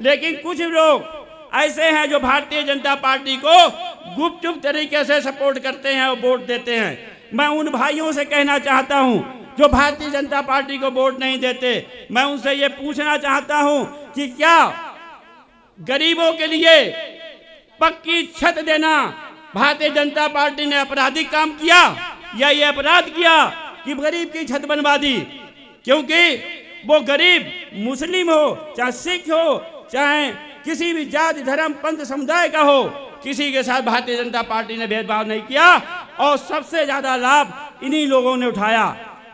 लेकिन कुछ लोग ऐसे हैं जो भारतीय जनता पार्टी को गुपचुप तरीके से सपोर्ट करते हैं और वोट देते हैं। मैं उन भाइयों से कहना चाहता हूं जो भारतीय जनता पार्टी को वोट नहीं देते, मैं उनसे ये पूछना चाहता हूं कि क्या गरीबों के लिए पक्की छत देना भारतीय जनता पार्टी ने आपराधिक काम किया, या ये अपराध किया कि गरीब की छत बनवा दी? क्योंकि वो गरीब मुस्लिम हो, चाहे सिख हो, चाहे किसी भी जाति धर्म पंथ समुदाय का हो, किसी के साथ भारतीय जनता पार्टी ने भेदभाव नहीं किया और सबसे ज्यादा लाभ इन्हीं लोगों ने उठाया।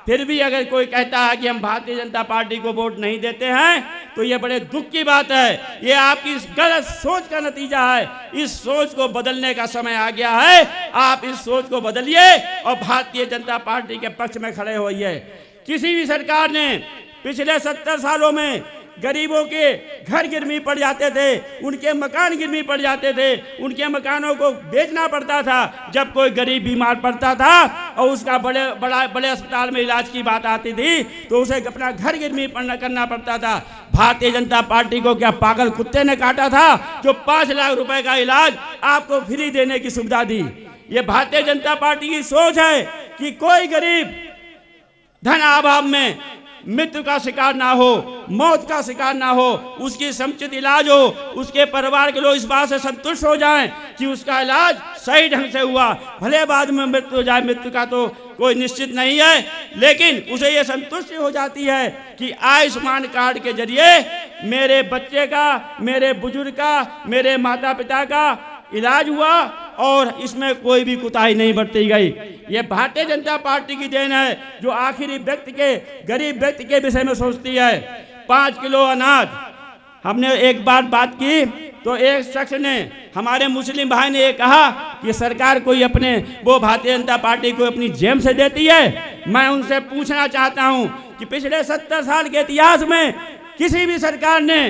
फिर भी अगर कोई कहता है कि हम भारतीय जनता पार्टी को वोट नहीं देते हैं, तो ये बड़े दुख की बात है। ये आपकी इस गलत सोच का नतीजा है। इस सोच को बदलने का समय आ गया है। आप इस सोच को बदलिए और भारतीय जनता पार्टी के पक्ष में खड़े होइए। किसी भी सरकार ने पिछले 70 सालों में गरीबों के घर गिरवी पड़ जाते थे, उनके मकान गिरवी पड़ जाते थे, उनके मकानों को बेचना पड़ता था जब कोई गरीब बीमार पड़ता था और उसका बड़े अस्पताल में इलाज की बात आती थी तो उसे अपना घर गिरवी करना पड़ता था। भारतीय जनता पार्टी को क्या पागल कुत्ते ने काटा था जो 5 लाख रुपए का इलाज आपको फ्री देने की सुविधा दी? ये भारतीय जनता पार्टी की सोच है कि कोई गरीब धन अभाव में मृत्यु का शिकार ना हो, मौत का शिकार ना हो, उसकी समुचित इलाज हो, उसके परिवार के लोग इस बात से संतुष्ट हो जाएं कि उसका इलाज सही ढंग से हुआ। भले बाद में मृत्यु हो जाए, मृत्यु का तो कोई निश्चित नहीं है, लेकिन उसे ये संतुष्टि हो जाती है कि आयुष्मान कार्ड के जरिए मेरे बच्चे का, मेरे बुजुर्ग का, मेरे माता पिता का इलाज हुआ और इसमें कोई भी कुताही नहीं बरती गई। ये भारतीय जनता पार्टी की देन है जो आखिरी व्यक्ति के, गरीब व्यक्ति के विषय में सोचती है। 5 किलो अनाज, हमने एक बार बात की तो एक शख्स ने, हमारे मुस्लिम भाई ने ये कहा कि सरकार कोई अपने वो भारतीय जनता पार्टी को अपनी जेब से देती है। मैं उनसे पूछना चाहता हूं कि पिछले 70 साल के इतिहास में किसी भी सरकार ने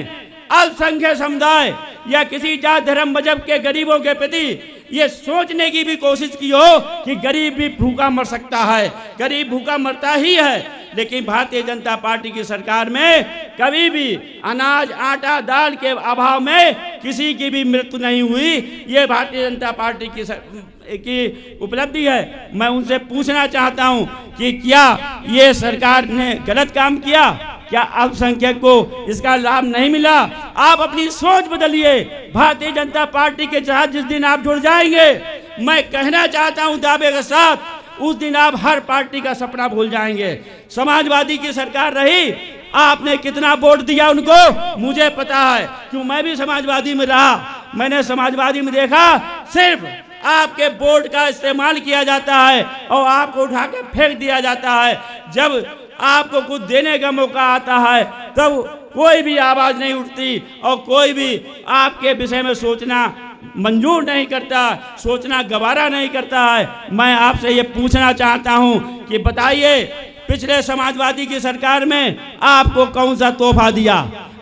अल्पसंख्यक समुदाय या किसी जात धर्म मजहब के गरीबों के प्रति ये सोचने की भी कोशिश की हो कि गरीब भी भूखा मर सकता है? गरीब भूखा मरता ही है, लेकिन भारतीय जनता पार्टी की सरकार में कभी भी अनाज, आटा, दाल के अभाव में किसी की भी मृत्यु नहीं हुई। ये भारतीय जनता पार्टी की उपलब्धि है। मैं उनसे पूछना चाहता हूं कि क्या ये सरकार ने गलत काम किया? क्या अल्पसंख्यक को इसका लाभ नहीं मिला? आप अपनी सोच बदलिए। भारतीय जनता पार्टी के साथ जिस दिन आप जुड़ जाएंगे, मैं कहना चाहता हूं दावे के साथ, उस दिन आप हर पार्टी का सपना भूल जाएंगे। समाजवादी की सरकार रही, आपने कितना वोट दिया उनको मुझे पता है, क्यों मैं भी समाजवादी में रहा। मैंने समाजवादी में देखा सिर्फ आपके वोट का इस्तेमाल किया जाता है और आपको उठा के फेंक दिया जाता है। जब आपको कुछ देने का मौका आता है तब कोई भी आवाज नहीं उठती और कोई भी आपके विषय में सोचना मंजूर नहीं करता, सोचना गवारा नहीं करता है। मैं आपसे ये पूछना चाहता हूं कि बताइए, पिछले समाजवादी की सरकार में आपको कौन सा तोहफा दिया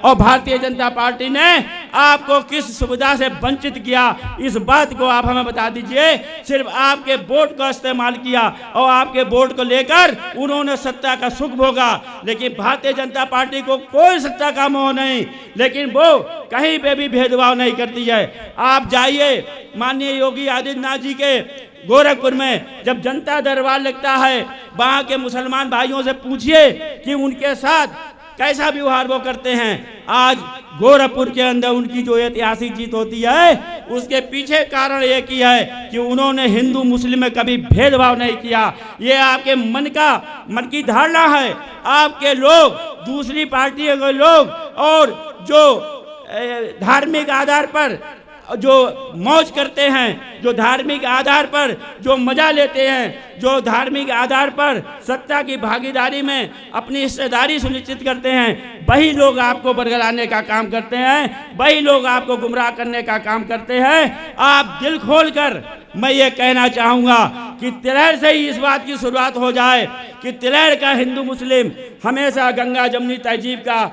और भारतीय जनता पार्टी ने आपको किस सुविधा से वंचित किया? इस बात को आप हमें बता दीजिए। सिर्फ आपके वोट का इस्तेमाल किया और आपके वोट को लेकर उन्होंने सत्ता का सुख भोगा, लेकिन भारतीय जनता पार्टी को कोई सत्ता का मोह नहीं, लेकिन वो कहीं पे भी भेदभाव नहीं करती है। आप जाइए माननीय योगी आदित्यनाथ जी के गोरखपुर में जब जनता दरबार लगता है, वहाँ के मुसलमान भाइयों से पूछिए कि उनके साथ कैसा व्यवहार वो करते हैं। आज गोरखपुर के अंदर उनकी जो ऐतिहासिक जीत होती है, उसके पीछे कारण एक ही है कि उन्होंने हिंदू मुस्लिम में कभी भेदभाव नहीं किया। ये आपके मन की धारणा है। आपके लोग, दूसरी पार्टियों के लोग और जो धार्मिक आधार पर जो मौज करते हैं, जो धार्मिक आधार पर जो मजा लेते हैं, जो धार्मिक आधार पर सत्ता की भागीदारी में अपनी हिस्सेदारी सुनिश्चित करते हैं, वही लोग आपको बरगलाने का काम करते हैं, वही लोग आपको गुमराह करने का काम करते हैं। आप दिल खोलकर, मैं ये कहना चाहूँगा कि तिलहर से ही इस बात की शुरुआत हो जाए कि तिलहर का हिंदू मुस्लिम हमेशा गंगा जमुनी तहजीब का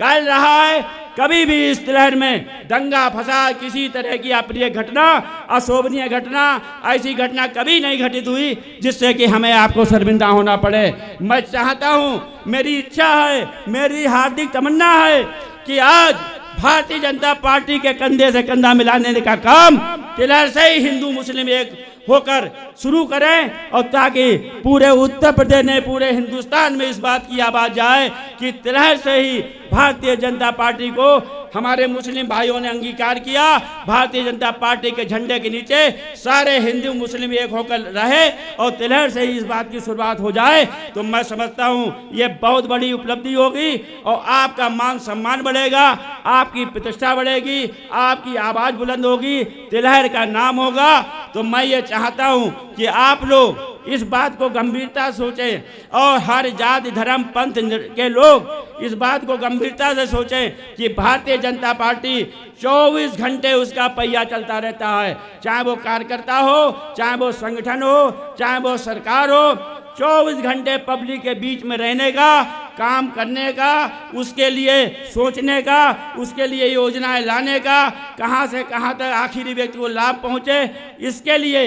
कायल रहा है। कभी भी इस तिलहर में दंगा फसाद, किसी तरह की अप्रिय घटना, अशोभनीय घटना, ऐसी घटना कभी नहीं घटित हुई जिससे कि हमें आपको शर्मिंदा होना पड़े। मैं चाहता हूं, मेरी इच्छा है, मेरी हार्दिक तमन्ना है कि आज भारतीय जनता पार्टी के कंधे से कंधा मिलाने का काम तिलहर से ही हिंदू मुस्लिम एक होकर शुरू करें, और ताकि पूरे उत्तर प्रदेश में, पूरे हिंदुस्तान में इस बात की आवाज़ जाए कि तिलहर से ही भारतीय जनता पार्टी को हमारे मुस्लिम भाइयों ने अंगीकार किया। भारतीय जनता पार्टी के झंडे के नीचे सारे हिंदू मुस्लिम एक होकर रहे और तिलहर से ही इस बात की शुरुआत हो जाए, तो मैं समझता हूँ ये बहुत बड़ी उपलब्धि होगी और आपका मान सम्मान बढ़ेगा, आपकी प्रतिष्ठा बढ़ेगी, आपकी आवाज़ बुलंद होगी, तिलहर का नाम होगा। तो मैं ये चाहता हूँ कि आप लोग इस बात को गंभीरता सोचें और हर जाति धर्म पंथ के लोग इस बात को गंभीरता से सोचें कि भारतीय जनता पार्टी 24 घंटे उसका पहिया चलता रहता है, चाहे वो कार्यकर्ता हो, चाहे वो संगठन हो, चाहे वो सरकार हो। 24 घंटे पब्लिक के बीच में रहने का, काम करने का, उसके लिए सोचने का, उसके लिए योजनाएं लाने का, कहां से कहां तक आखिरी व्यक्ति को लाभ पहुंचे, इसके लिए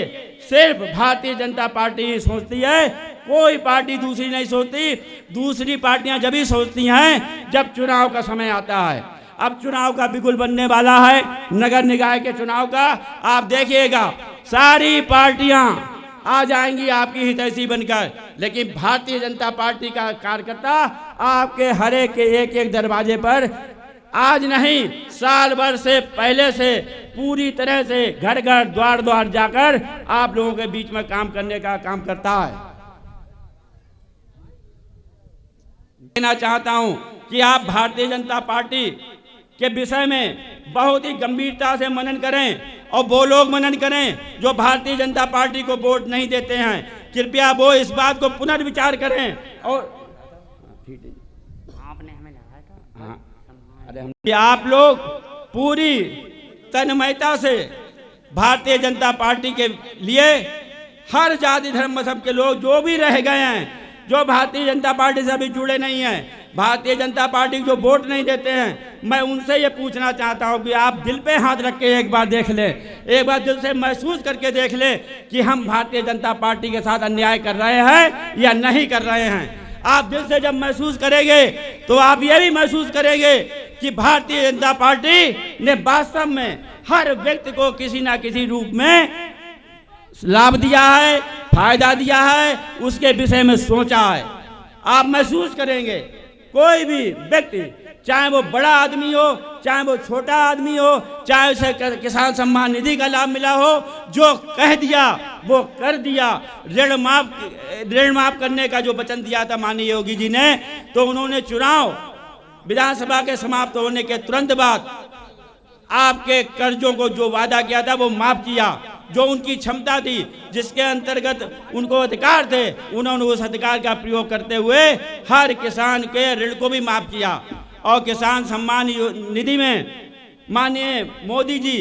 सिर्फ भारतीय जनता पार्टी ही सोचती है, कोई पार्टी दूसरी नहीं सोचती। दूसरी पार्टियां जब ही सोचती हैं जब चुनाव का समय आता है। अब चुनाव का बिगुल बनने वाला है, नगर निकाय के चुनाव का, आप देखिएगा सारी पार्टियां आ जाएंगी आपकी हितैषी बनकर, लेकिन भारतीय जनता पार्टी का कार्यकर्ता आपके हर एक के एक दरवाजे पर आज नहीं, साल भर से पहले से पूरी तरह से घर घर द्वार द्वार जाकर आप लोगों के बीच में काम करने का काम करता है। कहना चाहता हूं कि आप भारतीय जनता पार्टी के विषय में बहुत ही गंभीरता से मनन करें और वो लोग मनन करें जो भारतीय जनता पार्टी को वोट नहीं देते हैं। कृपया वो इस बात को पुनर्विचार करें और आपने हमें लगाया था। हाँ, अरे आप लोग पूरी तन्मयता से भारतीय जनता पार्टी के लिए हर जाति धर्म मजहब के लोग जो भी रह गए हैं, जो भारतीय जनता पार्टी से अभी जुड़े नहीं हैं, भारतीय जनता पार्टी को जो वोट नहीं देते हैं, मैं उनसे ये पूछना चाहता हूँ कि आप दिल पे हाथ रख के एक बार देख ले, एक बार दिल से महसूस करके देख ले कि हम भारतीय जनता पार्टी के साथ अन्याय कर रहे हैं या नहीं कर रहे हैं। आप दिल से जब महसूस करेंगे तो आप ये भी महसूस करेंगे कि भारतीय जनता पार्टी ने वास्तव में हर व्यक्ति को किसी ना किसी रूप में लाभ दिया है, फायदा दिया है, उसके विषय में सोचा है। आप महसूस करेंगे कोई भी व्यक्ति, चाहे वो बड़ा आदमी हो, चाहे वो छोटा आदमी हो, चाहे उसे किसान सम्मान निधि का लाभ मिला हो, जो कह दिया वो कर दिया। ऋण माफ करने का जो वचन दिया था माननीय योगी जी ने, तो उन्होंने चुनाव विधानसभा के समाप्त होने के तुरंत बाद आपके कर्जों को जो वादा किया था वो माफ किया। जो उनकी क्षमता थी, जिसके अंतर्गत उनको अधिकार थे, उन्होंने उस अधिकार का प्रयोग करते हुए हर किसान के ऋण को भी माफ किया। और किसान सम्मान निधि में माननीय मोदी जी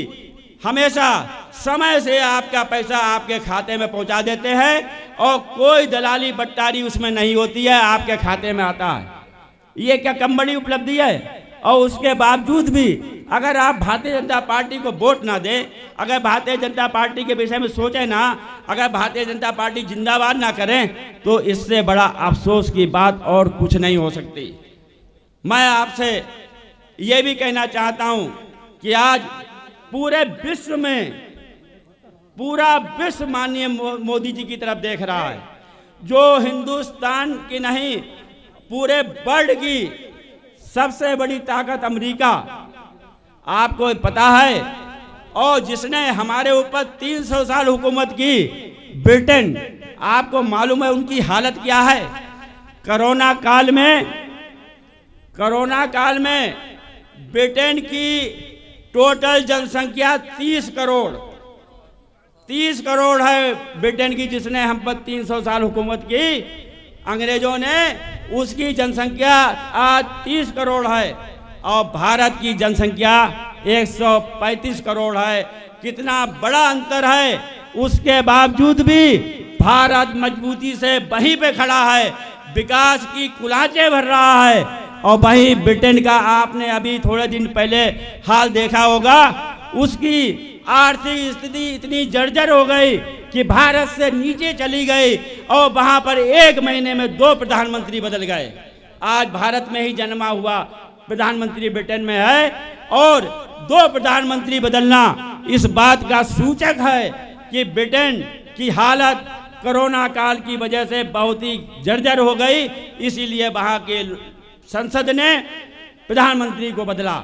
हमेशा समय से आपका पैसा आपके खाते में पहुंचा देते हैं और कोई दलाली बट्टारी उसमें नहीं होती है, आपके खाते में आता है। ये क्या कम बड़ी उपलब्धि है? और उसके बावजूद भी अगर आप भारतीय जनता पार्टी को वोट ना दें, अगर भारतीय जनता पार्टी के विषय में सोचें ना, अगर भारतीय जनता पार्टी जिंदाबाद ना करें, तो इससे बड़ा अफसोस की बात और कुछ नहीं हो सकती। मैं आपसे ये भी कहना चाहता हूं कि आज पूरे विश्व में, पूरा विश्व माननीय मोदी जी की तरफ देख रहा है। जो हिंदुस्तान की नहीं, पूरे वर्ल्ड की सबसे बड़ी ताकत अमेरिका, आपको पता है, और जिसने हमारे ऊपर 300 साल हुकूमत की ब्रिटेन, आपको मालूम है उनकी हालत क्या है। कोरोना काल में ब्रिटेन की टोटल जनसंख्या 30 करोड़ है ब्रिटेन की, जिसने हम पर 300 साल हुकूमत की अंग्रेजों ने, उसकी जनसंख्या आज 30 करोड़ है और भारत की जनसंख्या 135 करोड़ है। कितना बड़ा अंतर है। उसके बावजूद भी भारत मजबूती से वहीं पे खड़ा है, विकास की कुलाचे भर रहा है। और वहीं ब्रिटेन का आपने अभी थोड़े दिन पहले हाल देखा होगा, उसकी आर्थिक स्थिति इतनी जर्जर हो गई कि भारत से नीचे चली गई और वहां पर 1 महीने में 2 प्रधानमंत्री बदल गए। आज भारत में ही जन्मा हुआ प्रधानमंत्री ब्रिटेन में है और 2 प्रधानमंत्री बदलना इस बात का सूचक है कि ब्रिटेन की हालत कोरोना काल की वजह से बहुत ही जर्जर हो गई। इसीलिए वहां के संसद ने प्रधानमंत्री को बदला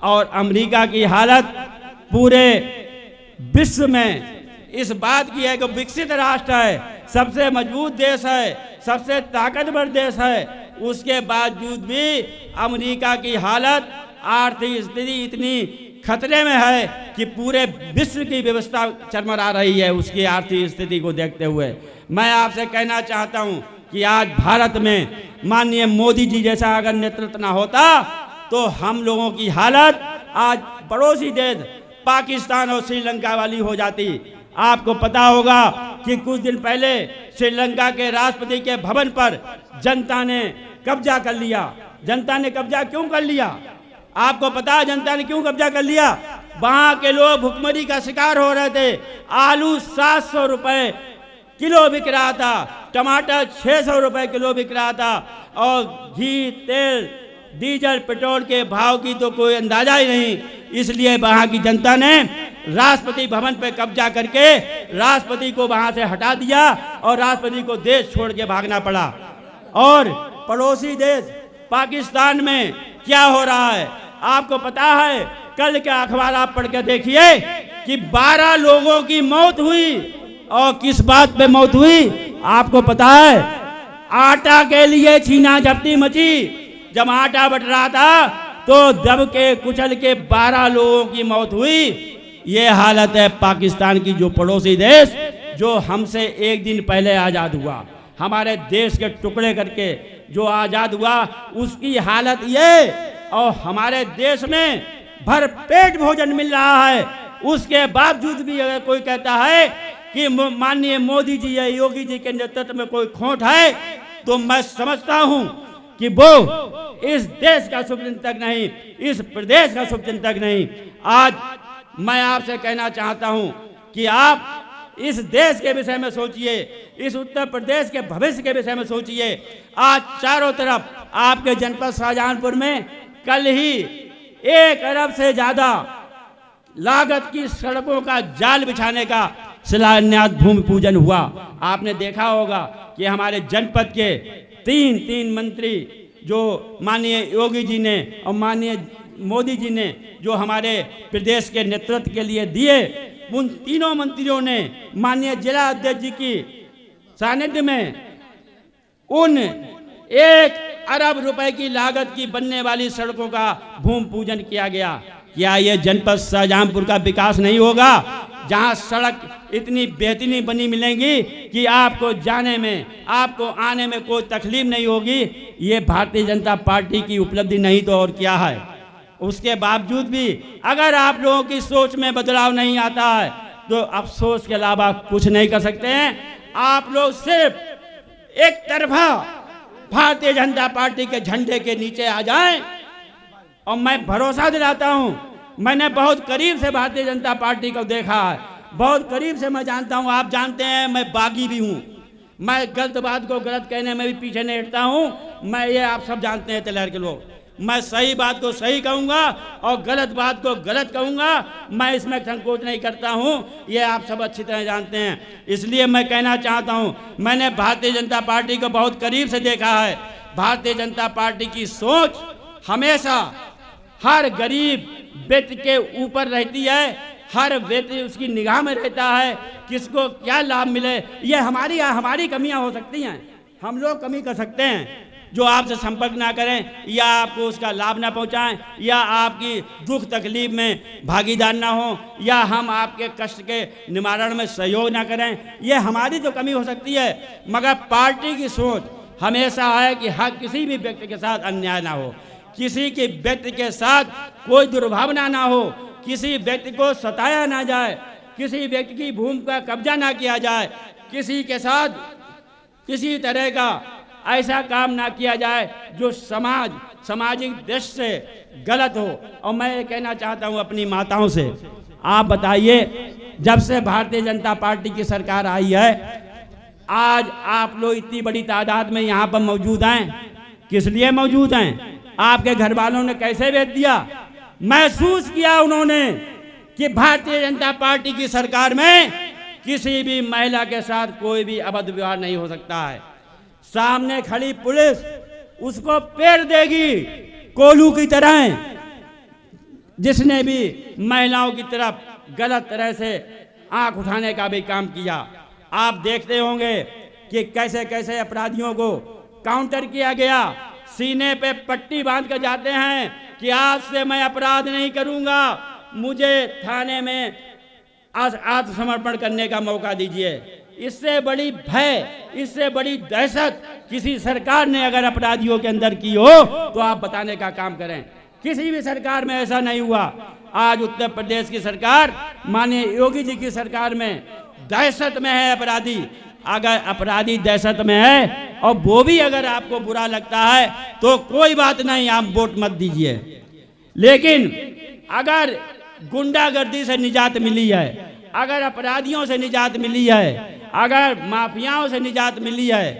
और अमेरिका की हालत पूरे विश्व में इस बात की है कि विकसित राष्ट्र है, सबसे मजबूत देश है, सबसे ताकतवर देश है, उसके बावजूद भी अमेरिका की हालत आर्थिक स्थिति इतनी खतरे में है कि पूरे विश्व की व्यवस्था चरमरा रही है उसकी आर्थिक स्थिति को देखते हुए। मैं आपसे कहना चाहता हूं कि आज भारत में माननीय मोदी जी जैसा अगर नेतृत्व ना होता तो हम लोगों की हालत आज पड़ोसी देश पाकिस्तान और श्रीलंका वाली हो जाती। आपको पता होगा कि कुछ दिन पहले श्रीलंका के राष्ट्रपति के भवन पर जनता ने कब्जा कर लिया। जनता ने कब्जा क्यों कर लिया? आपको पता है जनता ने क्यों कब्जा कर लिया? वहां के लोग भुखमरी का शिकार हो रहे थे। आलू 700 रुपए किलो बिक रहा था, टमाटर 600 रुपए किलो बिक रहा था और घी, तेल, डीजल, पेट्रोल के भाव की तो कोई अंदाजा ही नहीं। इसलिए वहां की जनता ने राष्ट्रपति भवन पर कब्जा करके राष्ट्रपति को वहां से हटा दिया और राष्ट्रपति को देश छोड़ के भागना पड़ा। और पड़ोसी देश पाकिस्तान में क्या हो रहा है आपको पता है? कल के अखबार आप पढ़ के देखिए कि 12 लोगों की मौत हुई। और किस बात पे मौत हुई आपको पता है? आटा के लिए छीना झपटी मची। जब आटा बट रहा था तो दब के कुचल के 12 लोगों की मौत हुई। ये हालत है पाकिस्तान की, जो पड़ोसी देश जो हमसे एक दिन पहले आज़ाद हुआ, हमारे देश के टुकड़े करके जो आज़ाद हुआ, उसकी हालत ये। और हमारे देश में भरपेट भोजन मिल रहा है, उसके बावजूद भी अगर कोई कहता है कि माननीय मोदी जी या योगी जी के नेतृत्व में कोई खोट है, तो मैं समझता हूं कि वो इस देश का शुभचिंतक नहीं, इस प्रदेश का शुभचिंतक नहीं। आज मैं आपसे कहना चाहता हूं कि आप इस देश के विषय में सोचिए, इस उत्तर प्रदेश के भविष्य के विषय में सोचिए। आज चारों तरफ आपके जनपद शाहजहांपुर में कल ही 1 अरब से ज्यादा लागत की सड़कों का जाल बिछाने का शिलान्यास भूमि पूजन हुआ। आपने देखा होगा कि हमारे जनपद के 3 मंत्री जो माननीय योगी जी ने और माननीय मोदी जी ने जो हमारे प्रदेश के नेतृत्व के लिए दिए, उन तीनों मंत्रियों ने माननीय जिला अध्यक्ष जी की सानिध्य में उन 1 अरब रुपए की लागत की बनने वाली सड़कों का भूमि पूजन किया गया। क्या ये जनपद शाहजहांपुर का विकास नहीं होगा, जहां सड़क इतनी बेहतरीन बनी मिलेंगी कि आपको जाने में, आपको आने में कोई तकलीफ नहीं होगी? ये भारतीय जनता पार्टी की उपलब्धि नहीं तो और क्या है। उसके बावजूद भी अगर आप लोगों की सोच में बदलाव नहीं आता है तो अफसोस के अलावा कुछ नहीं कर सकते हैं। आप लोग सिर्फ एक तरफा भारतीय जनता पार्टी के झंडे के नीचे आ जाएं। और मैं भरोसा दिलाता हूं, मैंने बहुत करीब से भारतीय जनता पार्टी को देखा है, बहुत करीब से मैं जानता हूं। आप जानते हैं मैं बागी भी हूं, मैं गलत बात को गलत कहने में भी पीछे नहीं हटता हूं। मैं ये आप सब जानते हैं तिलहर के लोग, मैं सही बात को सही कहूंगा और गलत बात को गलत कहूंगा। मैं इसमें संकोच नहीं करता हूं, ये आप सब अच्छी तरह जानते हैं। इसलिए मैं कहना चाहता हूं, मैंने भारतीय जनता पार्टी को बहुत करीब से देखा है। भारतीय जनता पार्टी की सोच हमेशा हर गरीब व्यक्ति के ऊपर रहती है, हर व्यक्ति उसकी निगाह में रहता है, किसको क्या लाभ मिले। ये हमारी कमियां हो सकती हैं, हम लोग कमी कर सकते हैं, जो आपसे संपर्क ना करें या आपको उसका लाभ ना पहुंचाएं या आपकी दुख तकलीफ में भागीदार ना हो या हम आपके कष्ट के निवारण में सहयोग ना करें, ये हमारी तो कमी हो सकती है। मगर पार्टी की सोच हमेशा है कि हर किसी भी व्यक्ति के साथ अन्याय ना हो, किसी के व्यक्ति के साथ कोई दुर्भावना ना हो, किसी व्यक्ति को सताया ना जाए, किसी व्यक्ति की भूमि का कब्जा ना किया जाए, किसी के साथ किसी तरह का ऐसा काम ना किया जाए जो सामाजिक दृष्टि से गलत हो। और मैं ये कहना चाहता हूँ अपनी माताओं से, आप बताइए, जब से भारतीय जनता पार्टी की सरकार आई है, आज आप लोग इतनी बड़ी तादाद में यहाँ पर मौजूद हैं, किस लिए मौजूद हैं? आपके घर वालों ने कैसे भेज दिया? महसूस किया उन्होंने कि भारतीय जनता पार्टी की सरकार में किसी भी महिला के साथ कोई भी अभद्र व्यवहार नहीं हो सकता है। सामने खड़ी पुलिस उसको पेड़ देगी कोलू की तरह, जिसने भी महिलाओं की तरफ गलत तरह से आंख उठाने का भी काम किया। आप देखते होंगे कि कैसे कैसे अपराधियों को काउंटर किया गया, सीने पे पट्टी बांध कर जाते हैं कि आज से मैं अपराध नहीं करूंगा, मुझे थाने में आत्मसमर्पण करने का मौका दीजिए। इससे बड़ी भय, इससे बड़ी दहशत किसी सरकार ने अगर अपराधियों के अंदर की हो तो आप बताने का काम करें। किसी भी सरकार में ऐसा नहीं हुआ। आज उत्तर प्रदेश की सरकार, माननीय योगी जी की सरकार में दहशत में है अपराधी। अगर अपराधी दहशत में है और वो भी अगर आपको बुरा लगता है तो कोई बात नहीं, आप वोट मत दीजिए। लेकिन अगर गुंडागर्दी से निजात मिली है, अगर अपराधियों से निजात मिली है, अगर माफियाओं से निजात मिली है,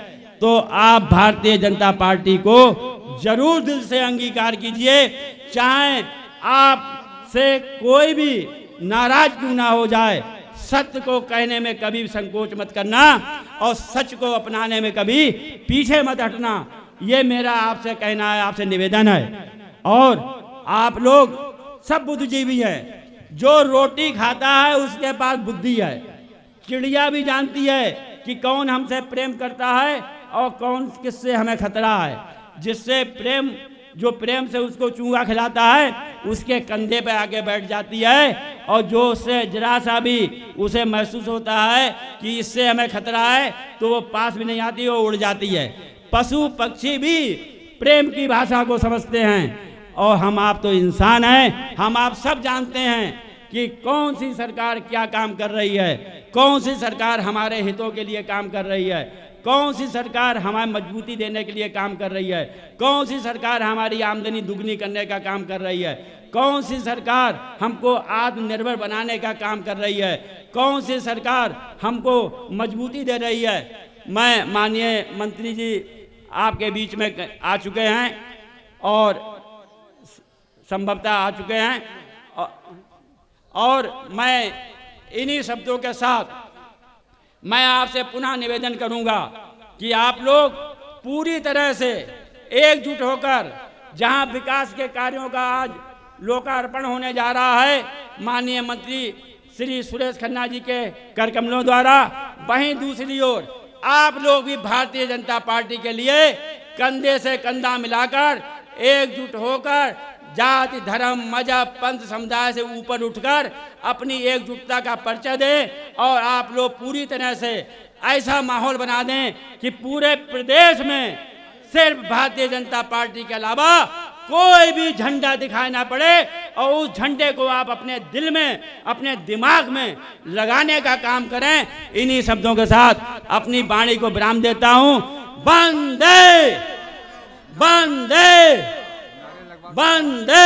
तो आप भारतीय जनता पार्टी को जरूर दिल से अंगीकार कीजिए। चाहे आपसे कोई भी नाराज क्यों ना हो जाए, सत्य को कहने में कभी संकोच मत करना और सच को अपनाने में कभी पीछे मत हटना। ये मेरा आपसे कहना है, आपसे निवेदन है। और आप लोग सब बुद्धिजीवी हैं। जो रोटी खाता है उसके पास बुद्धि है। चिड़िया भी जानती है कि कौन हमसे प्रेम करता है और कौन किससे हमें खतरा है। जिससे प्रेम, जो प्रेम से उसको चूंगा खिलाता है, उसके कंधे पे आके बैठ जाती है, और जो उससे जरा सा भी उसे महसूस होता है कि इससे हमें खतरा है तो वो पास भी नहीं आती, वो उड़ जाती है। पशु पक्षी भी प्रेम की भाषा को समझते हैं। और हम आप तो इंसान हैं, हम आप सब जानते हैं कि कौन सी सरकार क्या काम कर रही है, कौन सी सरकार हमारे हितों के लिए काम कर रही है, कौन सी सरकार हमें मजबूती देने के लिए काम कर रही है, कौन सी सरकार हमारी आमदनी दुगनी करने का काम कर रही है, कौन सी सरकार हमको आत्मनिर्भर बनाने का काम कर रही है, कौन सी सरकार हमको मजबूती दे रही है। मैं माननीय मंत्री जी आपके बीच में आ चुके हैं और संभवतः आ चुके हैं, और मैं इन्हीं शब्दों के साथ मैं आपसे पुनः निवेदन करूंगा कि आप लोग पूरी तरह से एकजुट होकर, जहां विकास के कार्यों का आज लोकार्पण होने जा रहा है माननीय मंत्री श्री सुरेश खन्ना जी के कर कमलों द्वारा, वहीं दूसरी ओर आप लोग भी भारतीय जनता पार्टी के लिए कंधे से कंधा मिलाकर एकजुट होकर जाति, धर्म, मजहब, पंथ, समुदाय से ऊपर उठकर अपनी एकजुटता का परिचय दें और आप लोग पूरी तरह से ऐसा माहौल बना दें कि पूरे प्रदेश में सिर्फ भारतीय जनता पार्टी के अलावा कोई भी झंडा दिखाई ना पड़े, और उस झंडे को आप अपने दिल में, अपने दिमाग में लगाने का काम करें। इन्हीं शब्दों के साथ अपनी वाणी को विराम देता हूं। वंदे वंदे वंदे